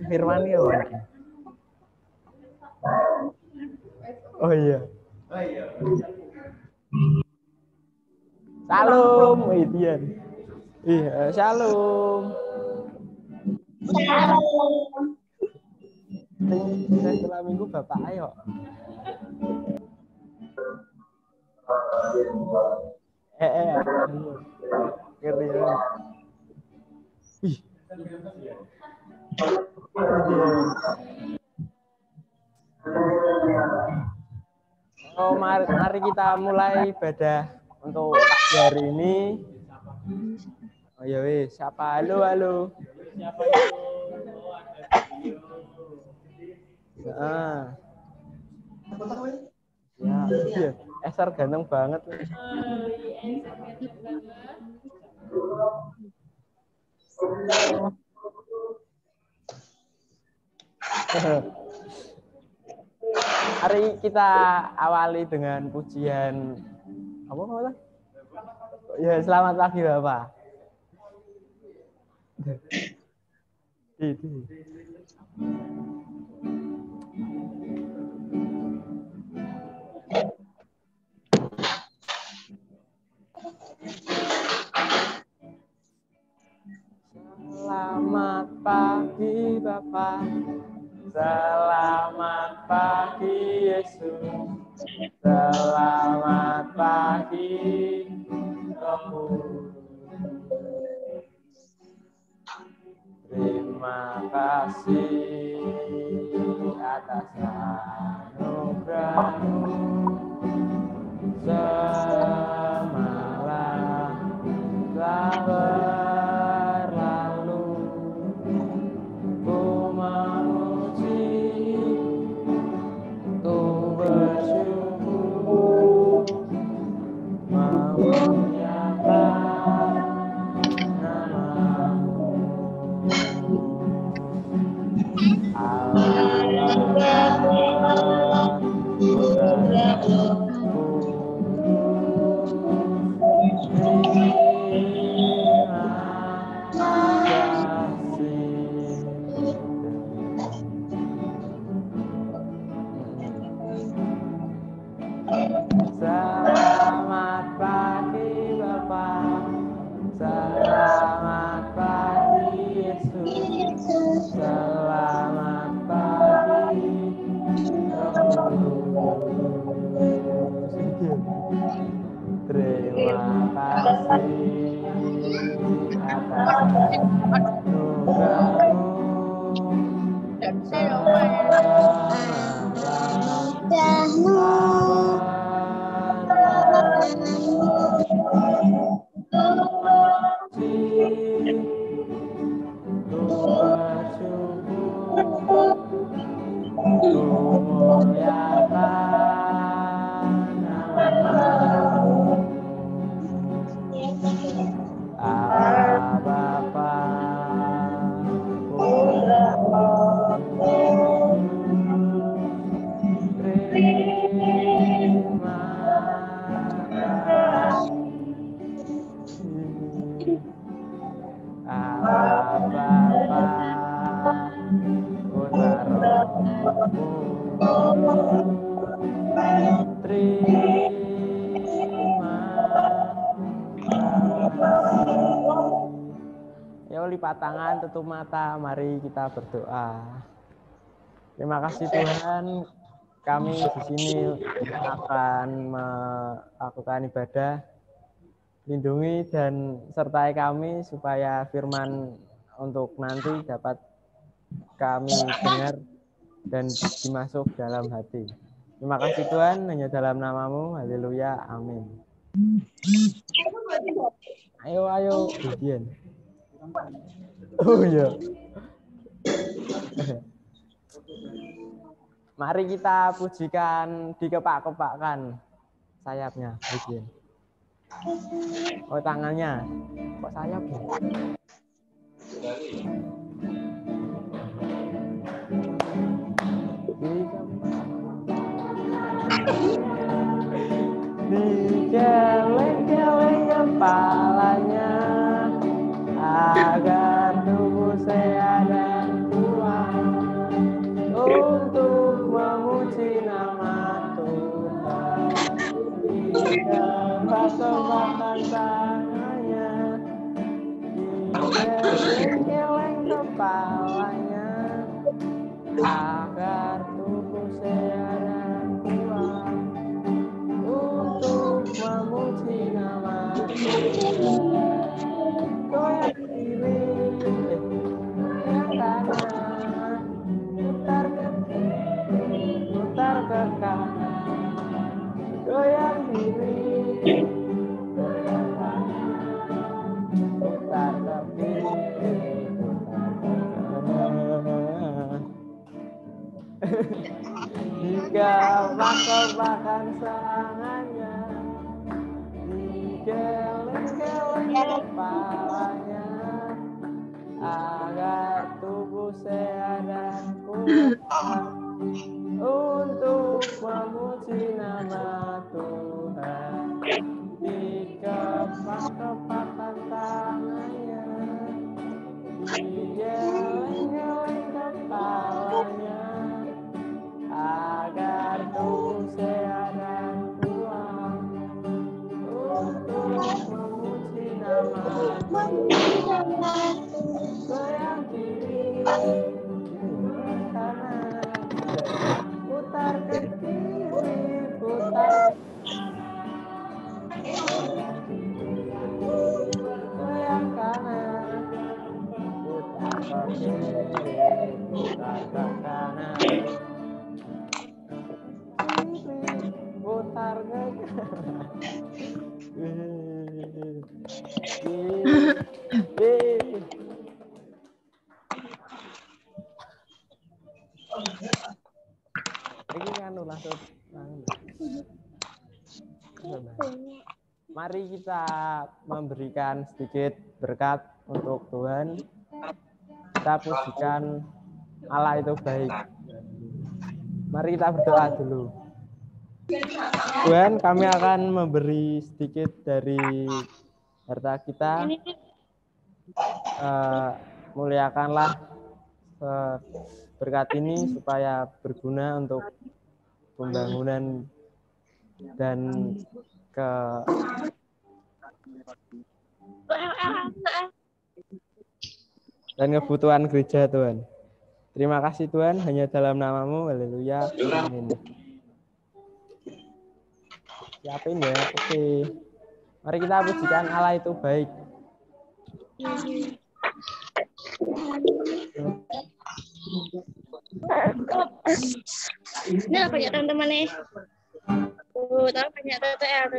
Firman ya, Bang. Oh iya. Salam, Idian. Iya, salam. Setelah minggu Bapak ayo. Keren. Ih. Oh, mari kita mulai ibadah untuk pagi hari ini. Oh ya wis, siapa? Halo. Siapa itu? Oh, ada video. Ya, iya. Eser ganteng banget. Mari kita awali dengan pujian apa? Ya, selamat pagi Bapak. Selamat pagi Bapak. Selamat pagi Yesus. Selamat pagi Roh. Terima kasih atas anugerah-Mu. Semalam telah berlalu, ku memuji, ku bersyukur, memuliakan nama-Mu. Selamat pagi Bapak. Selamat pagi Yesus. Selamat pagi terima kasih atas anugerah-Mu. Ya, lipat tangan, tutup mata, mari kita berdoa. Terima kasih Tuhan, kami di sini akan melakukan ibadah. Lindungi dan sertai kami supaya firman untuk nanti dapat kami dengar dan dimasuk dalam hati. Terima kasih Tuhan, hanya dalam nama-Mu. Haleluya, amin. Ayo, ujian. Oh iya. Mari kita pujikan, dikepak-kepakkan sayapnya. Begini. Oh, tangannya. Kok sayap ya? Digeleng-geleng kepalanya agar tubuh sehat dan kuat untuk memuji nama Tuhan. Dikepak-kepakkan tangannya, digeleng-geleng kepalanya agar tubuh sehat dan kuat untuk memuji nama Tuhan. Goyang diri, goyang kanan, putar ke kiri, putar ke kanan. Goyang diri, goyang kanan, putar ke kiri, putar ke kanan. Dikepak-kepakkan tangannya, digeleng-geleng kepalanya agar tubuh sehat dan kuat untuk memuji nama Tuhan. Dikepak-kepakkan tangannya, digeleng-geleng kepalanya agar tubuh sehat dan kuat untuk memuji nama Tuhan. Goyang kiri, goyang kanan, putar ke kiri, putar goyang kiri, goyang kanan, putar ke kiri, putar ke kanan, putar ke kanan. Ini kan langsung. Mari kita memberikan sedikit berkat untuk Tuhan. Kita pujikan Allah itu baik. Mari kita berdoa dulu. Tuhan, kami akan memberi sedikit dari harta kita. Muliakanlah berkat ini supaya berguna untuk pembangunan dan kebutuhan gereja, Tuhan. Terima kasih Tuhan, hanya dalam nama-Mu. Haleluya. Amin. Siapin ya. Oke. Mari kita pujikan Allah itu baik. Ini lah banyak teman-teman nih. Tahu banyak TTR.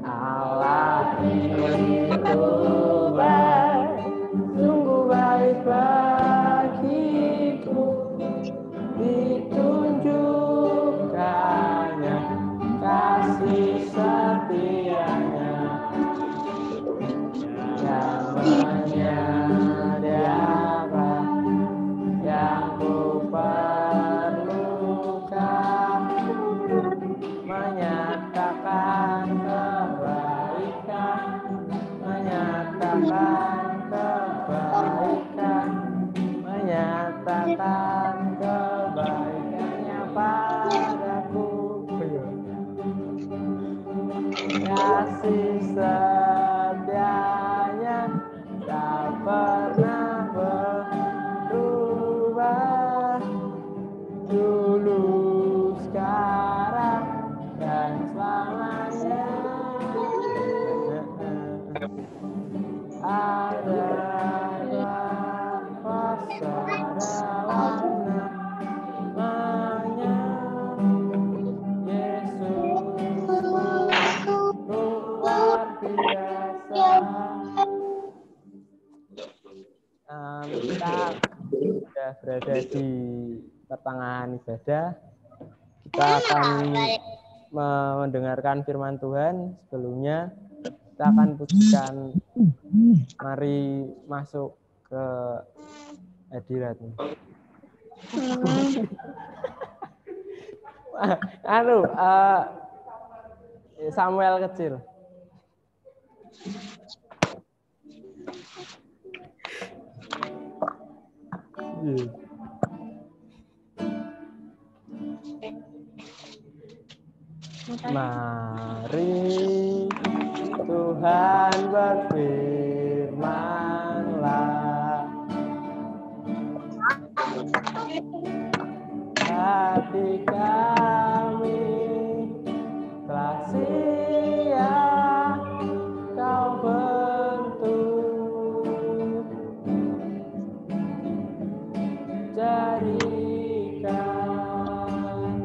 Allah itu baik, sungguh baik bagiku, ditunjukkannya kasih setianya yang menyediakan yang ku perlukan, menyatakan kebaikan, menyatakan kebaikannya padaku. Kasih setianya tak pernah berubah, dulu, sekarang, dan selamanya. Ada kuasa dalam namanya Yesus, luar biasa. kita sudah berada di pertengahan ibadah. Kita akan mendengarkan firman Tuhan. Sebelumnya kita akan pujikan. Mari masuk ke hadirat. Samuel kecil. Mari Tuhan berfirman-Lah, hati kami telah siap Kau bentuk, jadikan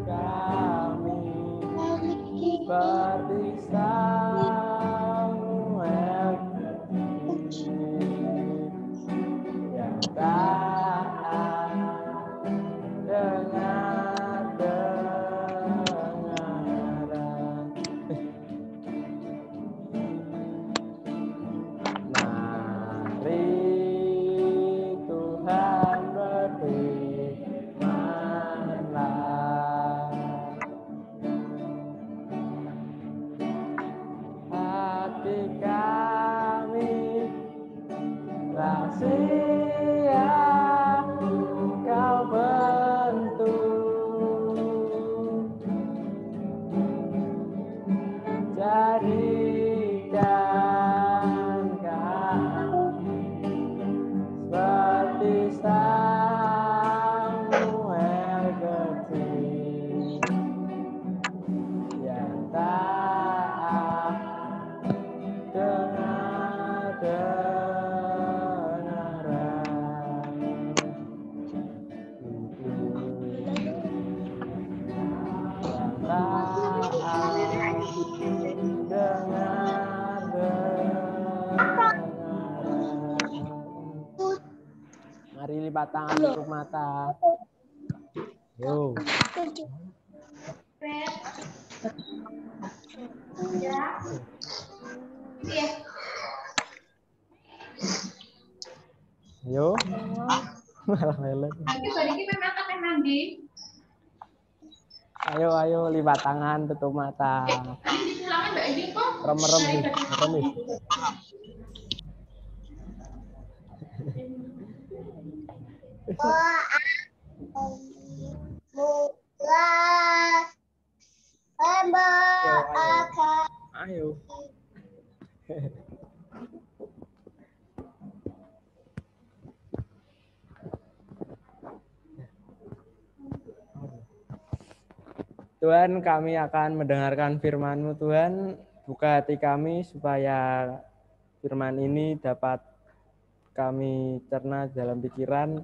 kami seperti Samuel yang taat dengar dengaran. Mari Tuhan berfirman-Lah, hati kami telah siap Kau bentuk, jadikan kami seperti Samuel kecil yang taat dengar dengaran. Yang taat dengar dengaran. Mari lipat tangan, tutup mata. Yo. Yo. Malah lelet. Ayo lipat tangan, tutup mata. Merem-merem nih, merem nih. Ayo. Tuhan, kami akan mendengarkan firman-Mu, Tuhan. Buka hati kami supaya firman ini dapat kami cerna dalam pikiran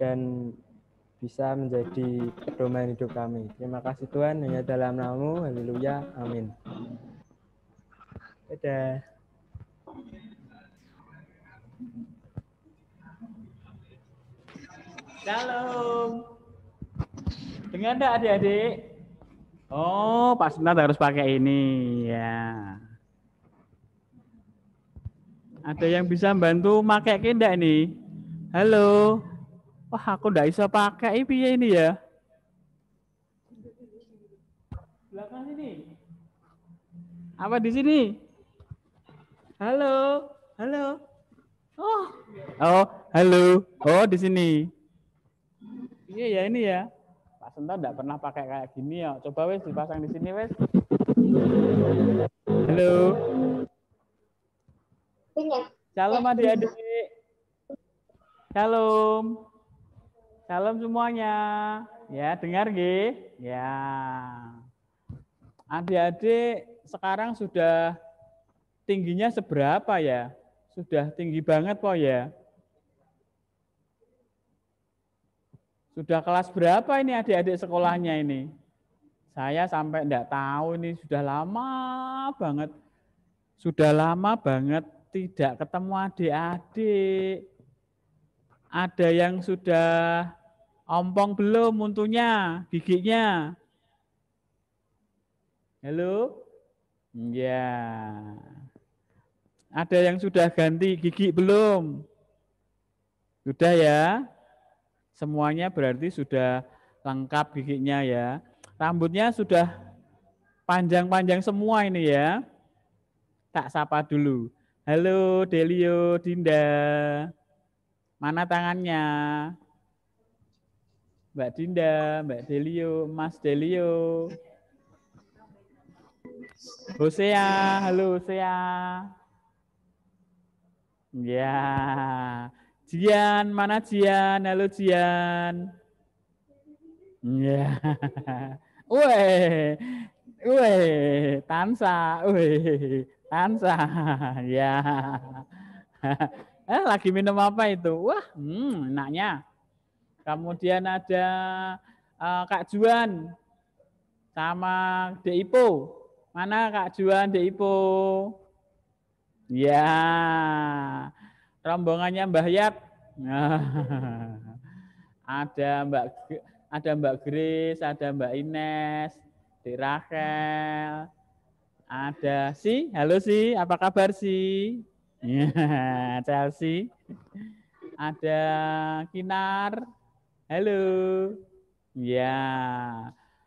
dan bisa menjadi pedoman hidup kami. Terima kasih Tuhan, hanya dalam nama-Mu, haleluya, amin. Dadah. Shalom. Dengar enggak adik-adik? Oh, Pak Sunat harus pakai ini ya. Ada yang bisa bantu pakai enggak ini? Halo. Wah, aku enggak bisa pakai piye ini ya. Belakang sini. Apa di sini? Halo. Halo. Oh. Oh, halo. Oh, di sini. Iya ya ini ya. Pak Senta enggak pernah pakai kayak gini ya. Coba wes dipasang di sini wes. Halo. Shalom adik-adik. Shalom. Shalom semuanya. Ya, dengar nggih? Ya. Adik-adik sekarang sudah tingginya seberapa ya? Sudah tinggi banget po ya? Sudah kelas berapa ini adik-adik sekolahnya ini? Saya sampai enggak tahu ini sudah lama banget. Sudah lama banget tidak ketemu adik-adik. Ada yang sudah ompong belum untunya, giginya? Halo? Ya. Ada yang sudah ganti gigi belum? Sudah ya? Semuanya berarti sudah lengkap giginya ya. Rambutnya sudah panjang-panjang semua ini ya. Tak sapa dulu. Halo Delio, Dinda. Mana tangannya? Mbak Dinda, Mbak Delio, Mas Delio. Hosea, halo Hosea. Ya. Jian, mana Jian? Halo Jian. Ya. Weh. Weh, Tansa. Weh, Tansa. Ya. Lagi minum apa itu? Wah, enaknya. Kemudian ada Kak Juan sama Dek Ipo. Mana Kak Juan, Dek Ipo? Ya, rombongannya Mbah Yat. Ada Mbak Grace, ada Mbak Ines, Dek Rachel, ada Si. Halo Si, apa kabar Si? Chelsea. Ada Kinar. Halo. Ya.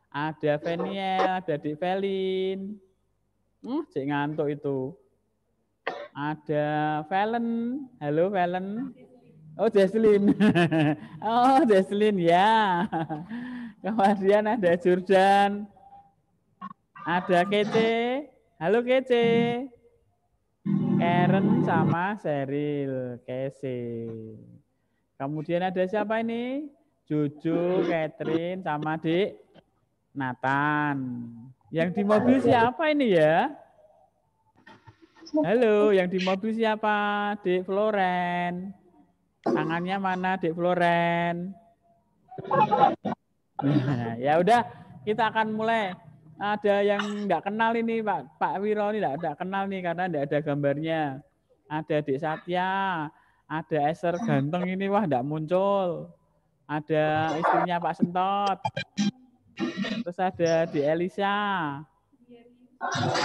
Ada Veniel, ada Dik Velin. Cek ngantuk itu. Ada Valen. Halo Valen. Oh, Jesslyn. Oh, Jesslyn ya. Kemudian ada Jordan. Ada Kece. Halo Kece. Karen sama Sheryl, Kece. Kemudian ada siapa ini? Jojo, Catherine, sama Dik Nathan. Yang di mobil siapa ini ya? Halo, yang di mobil siapa? Dik Floren. Tangannya mana Dik Floren? Ya udah, kita akan mulai. Ada yang enggak kenal ini Pak Wiro ini enggak kenal nih karena enggak ada gambarnya. Ada Dik Satya, ada Eser ganteng ini wah enggak muncul. Ada istrinya Pak Sentot. Terus ada Dik Elisa.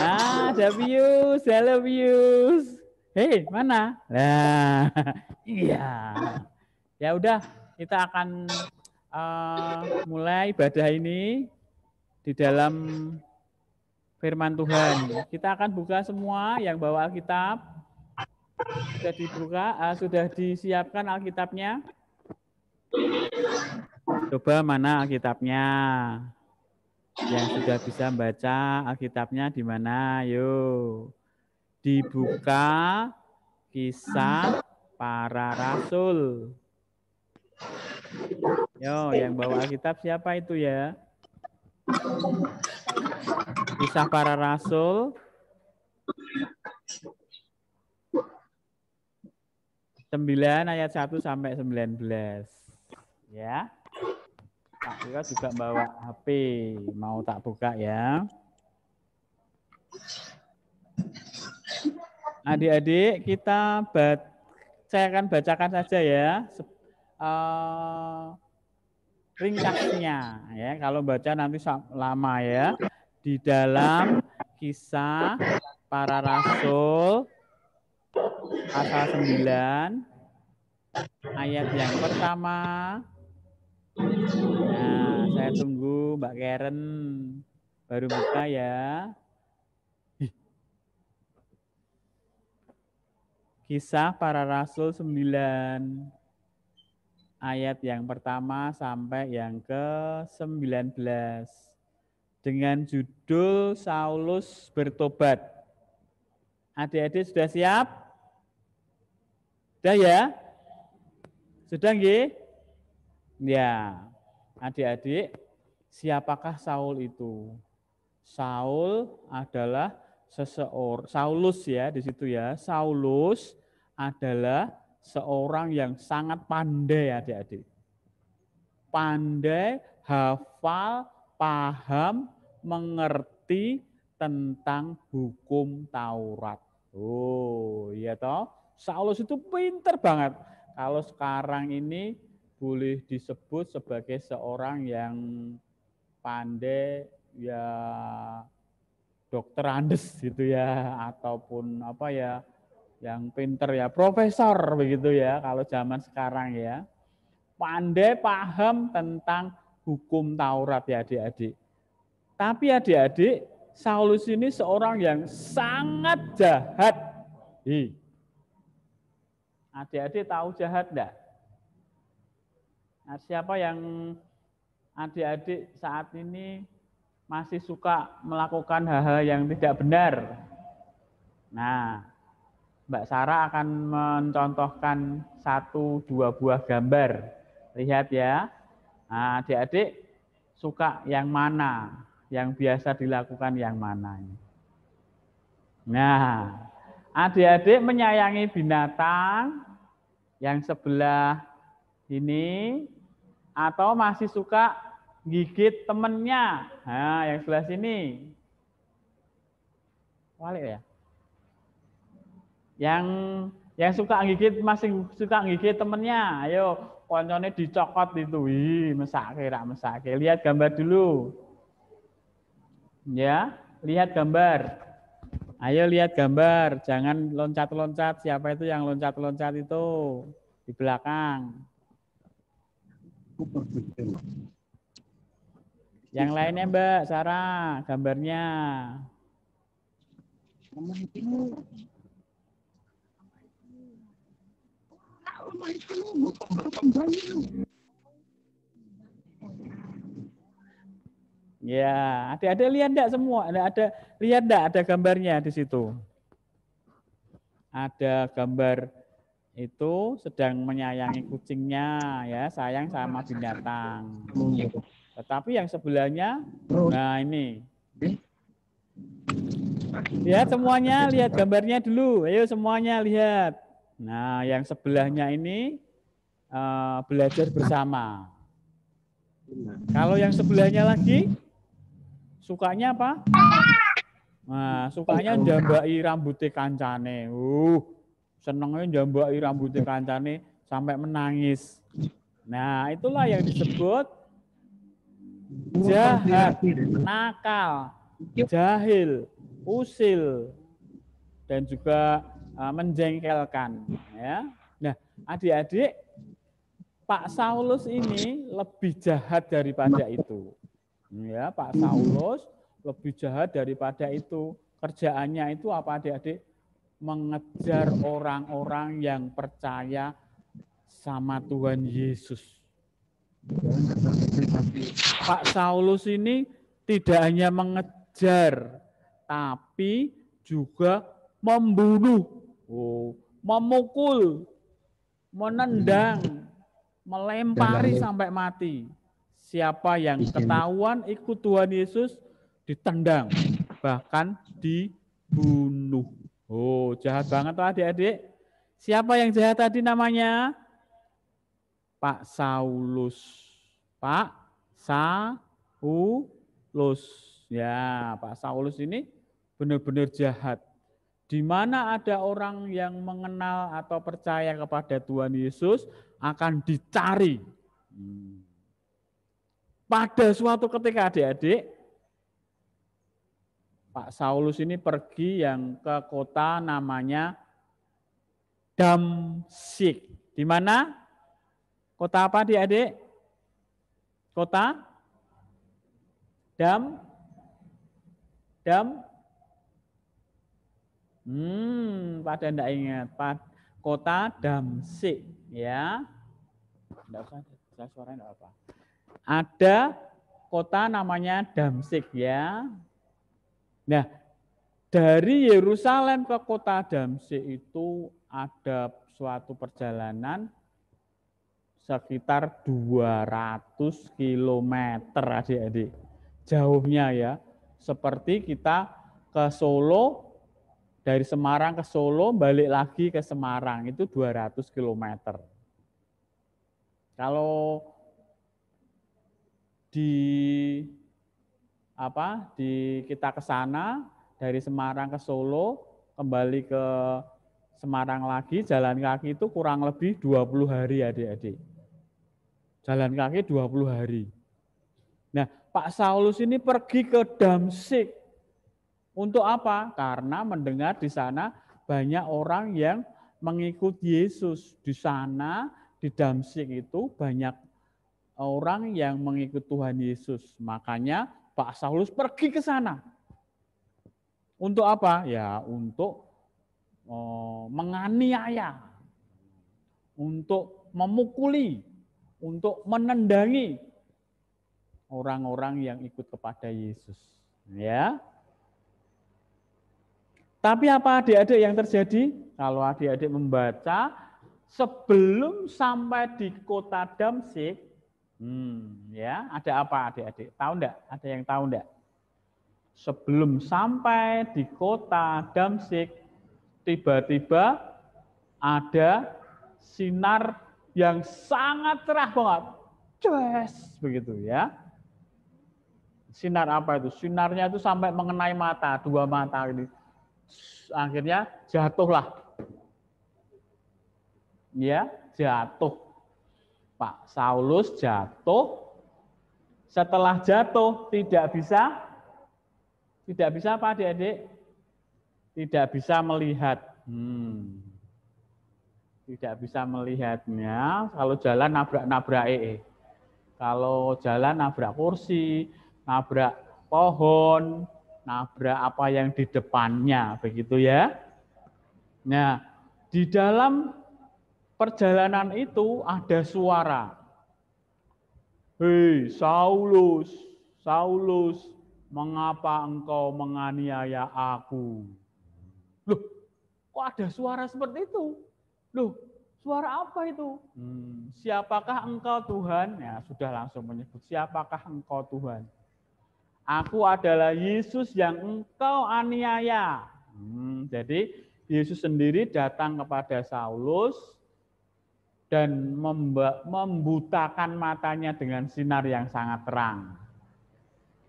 Ada Pius, halo Pius. Hei, mana? Nah, iya. Ya udah, kita akan mulai ibadah ini di dalam firman Tuhan. Kita akan buka semua yang bawa Alkitab. Sudah dibuka, sudah disiapkan Alkitabnya. Coba mana Alkitabnya? Yang sudah bisa baca Alkitabnya di mana? Yuk. Dibuka Kisah Para Rasul. Yo, yang bawa Alkitab siapa itu ya? Kisah Para Rasul 9 ayat 1 sampai 19. Ya. Pak Wiro juga bawa HP, mau tak buka ya. Adik-adik, saya akan bacakan saja ya. Ringkasnya ya, kalau baca nanti lama ya. Di dalam Kisah Para Rasul pasal 9 ayat yang pertama. Nah, saya tunggu Mbak Karen baru buka ya. Kisah Para Rasul 9 ayat yang pertama sampai yang ke-19 dengan judul Saulus bertobat. Adik-adik sudah siap? Sudah ya? Sudah nggih? Ya. Adik-adik, siapakah Saul itu? Saul adalah seseorang, Saulus ya di situ ya. Saulus adalah seorang yang sangat pandai adik-adik. Pandai, hafal, paham, mengerti tentang hukum Taurat. Oh, iya toh. Saulus itu pinter banget. kalau sekarang ini boleh disebut sebagai seorang yang pandai ya dokter Andes gitu ya, ataupun apa ya, yang pinter ya, profesor begitu ya kalau zaman sekarang ya. Pandai paham tentang hukum Taurat ya adik-adik. Tapi adik-adik, Saulus ini seorang yang sangat jahat. Adik-adik tahu jahat enggak? Nah, siapa yang adik-adik saat ini masih suka melakukan hal-hal yang tidak benar? Nah, Mbak Sarah akan mencontohkan 1-2 buah gambar. Lihat ya. Nah, adik-adik suka yang mana? Yang biasa dilakukan yang mana? Nah, adik-adik menyayangi binatang yang sebelah ini atau masih suka gigit temennya? Nah, yang sebelah sini. Balik ya. Yang suka gigit masih suka gigit temennya. Ayo, koncone dicokot itu. Mesake rak mesake. Lihat gambar dulu. Ya, lihat gambar. Ayo lihat gambar, jangan loncat-loncat. Siapa itu yang loncat-loncat itu di belakang? Yang lainnya Mbak Sarah, gambarnya. Ya, adik-adik lihat enggak semua? Lihat enggak ada gambarnya di situ? Ada gambar itu sedang menyayangi kucingnya ya, sayang sama binatang. Tetapi yang sebelahnya, nah ini. Lihat semuanya, lihat gambarnya dulu. Ayo semuanya lihat. Nah, yang sebelahnya ini belajar bersama. Kalau yang sebelahnya lagi, sukanya apa? Nah, sukanya njambai rambutnya kancane. Senengnya njambai rambutnya kancane sampai menangis. Nah, itulah yang disebut jahat, nakal, jahil, usil, dan juga menjengkelkan. Ya. Nah, adik-adik, Pak Saulus ini lebih jahat daripada itu. Ya, Pak Saulus lebih jahat daripada itu. Kerjaannya itu apa adik-adik? Mengejar orang-orang yang percaya sama Tuhan Yesus. Pak Saulus ini tidak hanya mengejar, tapi juga membunuh, memukul, menendang, melempari sampai mati. Siapa yang ketahuan ikut Tuhan Yesus ditendang, bahkan dibunuh. Jahat banget tuh adik-adik. Siapa yang jahat tadi namanya? Pak Saulus. Pak Saulus. Ya, Pak Saulus ini benar-benar jahat. Di mana ada orang yang mengenal atau percaya kepada Tuhan Yesus akan dicari. Pada suatu ketika adik-adik, Pak Saulus ini pergi yang ke kota namanya Damsyik. Di mana? Kota apa adik-adik? Kota? Pada enggak ingat. Kota Damsyik, ya. Enggak usah suara enggak apa. Ada kota namanya Damsyik, ya. Nah, dari Yerusalem ke kota Damsyik itu ada suatu perjalanan sekitar 200 km adik-adik. Jauhnya ya. Seperti kita ke Solo, dari Semarang ke Solo, balik lagi ke Semarang, itu 200 km. Kalau kita ke sana, dari Semarang ke Solo, kembali ke Semarang lagi, jalan kaki itu kurang lebih 20 hari adik-adik. Jalan kaki 20 hari. Nah, Pak Saulus ini pergi ke Damsyik. Untuk apa? Karena mendengar di sana banyak orang yang mengikuti Yesus. Di sana, di Damsyik itu banyak orang yang mengikuti Tuhan Yesus. Makanya Pak Saulus pergi ke sana. Untuk apa? Ya, untuk menganiaya, untuk memukuli, untuk menendangi orang-orang yang ikut kepada Yesus. Ya. Tapi apa adik-adik yang terjadi? Kalau adik-adik membaca, sebelum sampai di kota Damsyik, ya, ada apa adik-adik? Tahu enggak? Ada yang tahu enggak? Sebelum sampai di kota Damsyik, tiba-tiba ada sinar yang sangat cerah banget. Ces, begitu ya. Sinar apa itu? Sinarnya itu sampai mengenai mata, 2 mata ini. Akhirnya jatuhlah. Ya, jatuh. Pak Saulus jatuh. Setelah jatuh tidak bisa apa adik-adik? Tidak bisa melihat. Tidak bisa melihatnya. Kalau jalan nabrak-nabrak Kalau jalan nabrak kursi, nabrak pohon, nabrak apa yang di depannya, begitu ya. Nah, di dalam perjalanan itu ada suara. Hei, Saulus, Saulus, mengapa engkau menganiaya aku? Loh, kok ada suara seperti itu? Loh, suara apa itu? Siapakah engkau Tuhan? Ya, sudah langsung menyebut, siapakah engkau Tuhan? Aku adalah Yesus yang engkau aniaya. Jadi Yesus sendiri datang kepada Saulus dan membutakan matanya dengan sinar yang sangat terang.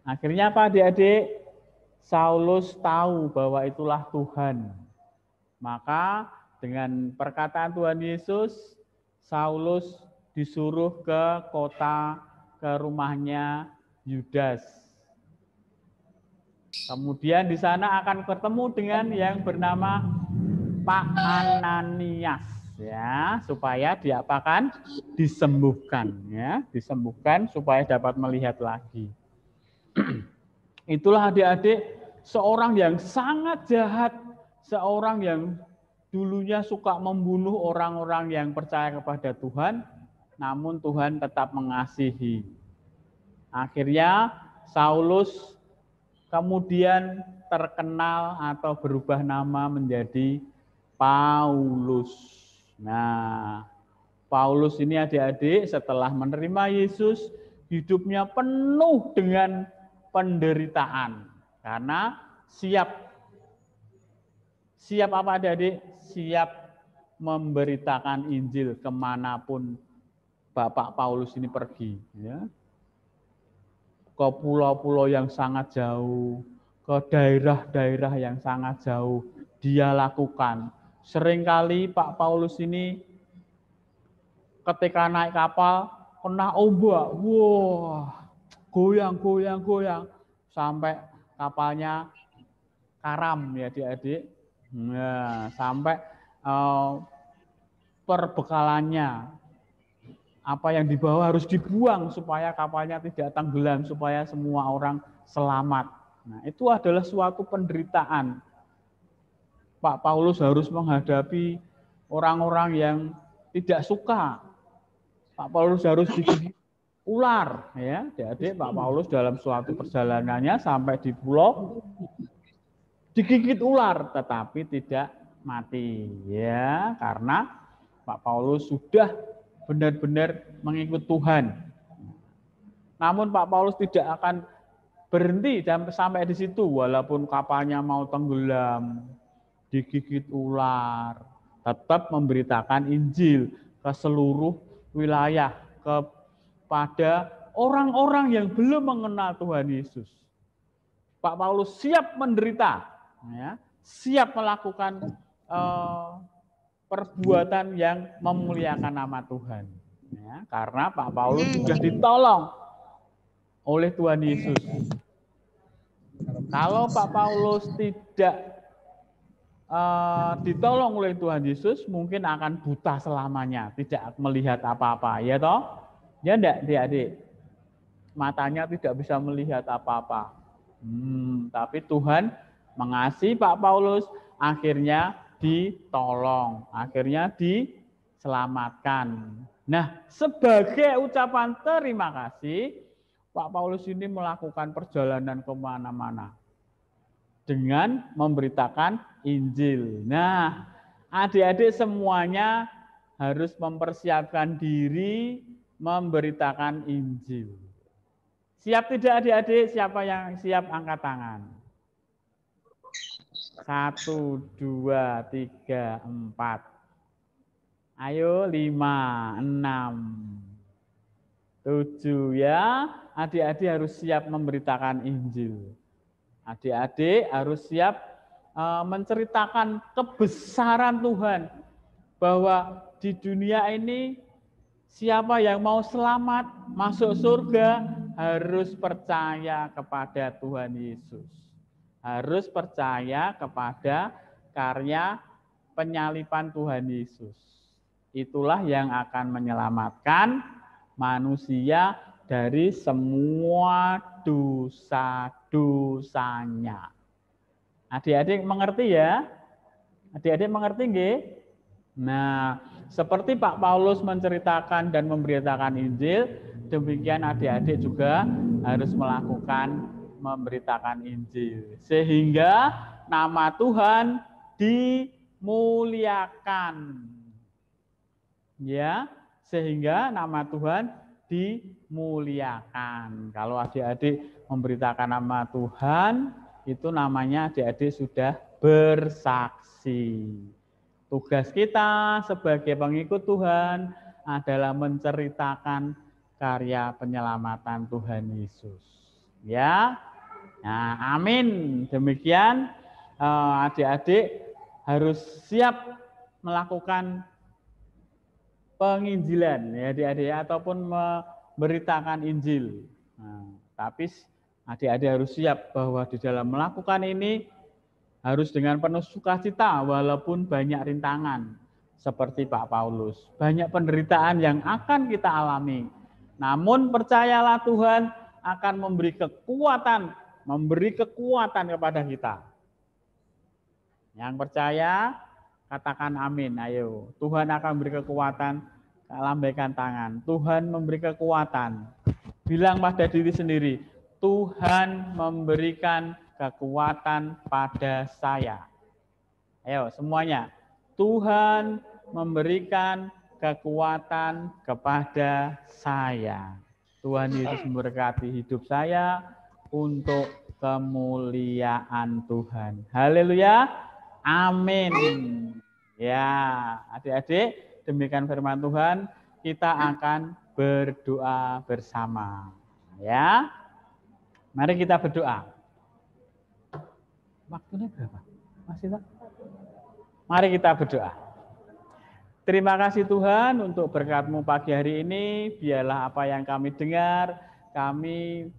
Akhirnya apa adik-adik? Saulus tahu bahwa itulah Tuhan. Maka dengan perkataan Tuhan Yesus, Saulus disuruh ke kota, ke rumahnya Yudas. Kemudian di sana akan ketemu dengan yang bernama Pak Ananias, ya, supaya diapakan? Disembuhkan, ya, disembuhkan supaya dapat melihat lagi. Itulah adik-adik, seorang yang sangat jahat, seorang yang dulunya suka membunuh orang-orang yang percaya kepada Tuhan, namun Tuhan tetap mengasihi. Akhirnya Saulus kemudian terkenal atau berubah nama menjadi Paulus. Nah, Paulus ini adik-adik setelah menerima Yesus, hidupnya penuh dengan penderitaan. Karena siap apa adik-adik? Siap memberitakan Injil kemanapun Bapak Paulus ini pergi. Ya. Ke pulau-pulau yang sangat jauh, ke daerah-daerah yang sangat jauh, dia lakukan. Seringkali Pak Paulus ini ketika naik kapal, kena ombak, wah, goyang, sampai kapalnya karam ya adik-adik. Nah, sampai perbekalannya, apa yang dibawa harus dibuang supaya kapalnya tidak tenggelam, supaya semua orang selamat. Nah, itu adalah suatu penderitaan. Pak Paulus harus menghadapi orang-orang yang tidak suka. Pak Paulus harus digigit ular, ya. Jadi Pak Paulus dalam suatu perjalanannya sampai di pulau digigit ular, tetapi tidak mati, ya, karena Pak Paulus sudah benar-benar mengikut Tuhan. Namun Pak Paulus tidak akan berhenti sampai di situ, walaupun kapalnya mau tenggelam, digigit ular, tetap memberitakan Injil ke seluruh wilayah, kepada orang-orang yang belum mengenal Tuhan Yesus. Pak Paulus siap menderita, ya, siap melakukan perbuatan yang memuliakan nama Tuhan. Ya, karena Pak Paulus sudah ditolong oleh Tuhan Yesus. Kalau Pak Paulus tidak ditolong oleh Tuhan Yesus, mungkin akan buta selamanya, tidak melihat apa-apa, ya toh? Ya enggak, adik-adik? Matanya tidak bisa melihat apa-apa. Tapi Tuhan mengasihi Pak Paulus, akhirnya ditolong, akhirnya diselamatkan. Nah, sebagai ucapan terima kasih, Pak Paulus ini melakukan perjalanan kemana-mana dengan memberitakan Injil. Nah, adik-adik semuanya harus mempersiapkan diri memberitakan Injil. Siap tidak adik-adik? Siapa yang siap angkat tangan? 1, 2, 3, 4. Ayo 5, 6, 7 ya. Adik-adik harus siap memberitakan Injil. Adik-adik harus siap menceritakan kebesaran Tuhan. Bahwa di dunia ini siapa yang mau selamat, masuk surga, harus percaya kepada Tuhan Yesus. Harus percaya kepada karya penyalipan Tuhan Yesus. Itulah yang akan menyelamatkan manusia dari semua dosa-dosanya. Adik-adik mengerti ya? Adik-adik mengerti nggih? Nah, seperti Pak Paulus menceritakan dan memberitakan Injil, demikian adik-adik juga harus melakukan memberitakan Injil. Sehingga nama Tuhan dimuliakan. Ya, sehingga nama Tuhan dimuliakan. Kalau adik-adik memberitakan nama Tuhan, itu namanya adik-adik sudah bersaksi. Tugas kita sebagai pengikut Tuhan adalah menceritakan karya penyelamatan Tuhan Yesus. Ya, nah, amin. Demikian adik-adik harus siap melakukan penginjilan ya adik-adik ataupun memberitakan Injil. Nah, tapi adik-adik harus siap bahwa di dalam melakukan ini harus dengan penuh sukacita walaupun banyak rintangan seperti Pak Paulus. Banyak penderitaan yang akan kita alami. Namun percayalah Tuhan akan memberi kekuatan kepada kita. Yang percaya katakan amin. Ayo, Tuhan akan memberi kekuatan. Lambaikan tangan. Tuhan memberi kekuatan. Bilang pada diri sendiri, Tuhan memberikan kekuatan pada saya. Ayo semuanya. Tuhan memberikan kekuatan kepada saya. Tuhan Yesus memberkati hidup saya untuk kemuliaan Tuhan. Haleluya. Amin. Ya, adik-adik, demikian firman Tuhan, kita akan berdoa bersama. Ya. Mari kita berdoa. Waktunya berapa? Masih tak? Mari kita berdoa. Terima kasih Tuhan untuk berkat-Mu pagi hari ini. Biarlah apa yang kami dengar, kami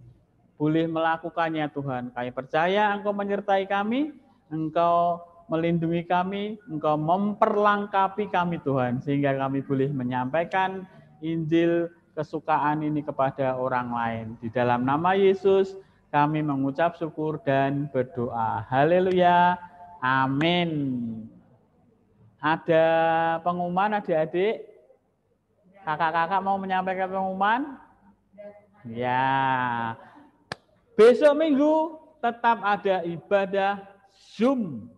boleh melakukannya Tuhan. Kami percaya Engkau menyertai kami, Engkau melindungi kami, Engkau memperlengkapi kami Tuhan. Sehingga kami boleh menyampaikan Injil kesukaan ini kepada orang lain. Di dalam nama Yesus, kami mengucap syukur dan berdoa. Haleluya. Amin. Ada pengumuman adik-adik? Kakak-kakak mau menyampaikan pengumuman? Ya. Besok Minggu tetap ada ibadah Zoom.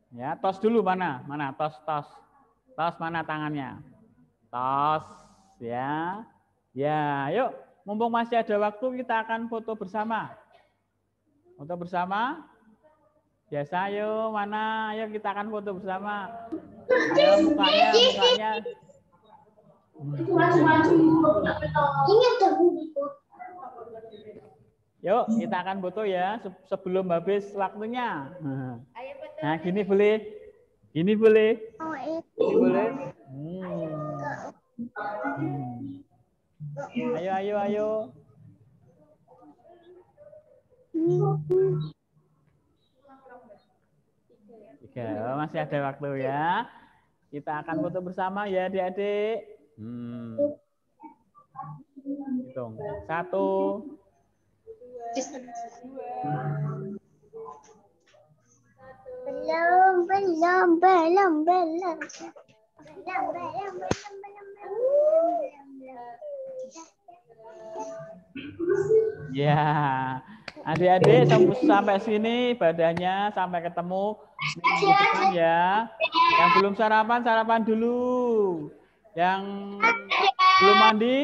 Ya, tos dulu mana? Mana tos. Tos mana tangannya? Tos ya. Ya, yuk. Mumpung masih ada waktu, kita akan foto bersama. Foto bersama. Biasa, ayo mana? Ayo kita akan foto bersama. Ayo mukanya. Yuk, kita akan foto ya sebelum habis waktunya. Nah, gini boleh. Ini boleh? Oh, Ini boleh? Ayo, ayo, ayo. Tiga. Oh, masih ada waktu ya. Kita akan foto bersama ya, adik-adik. Hitung. 1. Belum. Ya, adik-adik sampai sini ibadahnya, sampai ketemu minggu depan ya. Yang belum sarapan, sarapan dulu. Yang belum mandi,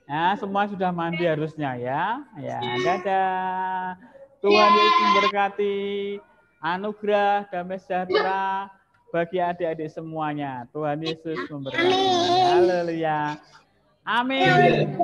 ya semua sudah mandi harusnya ya. Ya, dadah. Tuhan Yesus memberkati, anugerah damai sejahtera bagi adik-adik semuanya. Tuhan Yesus memberkati. Haleluya. Amin.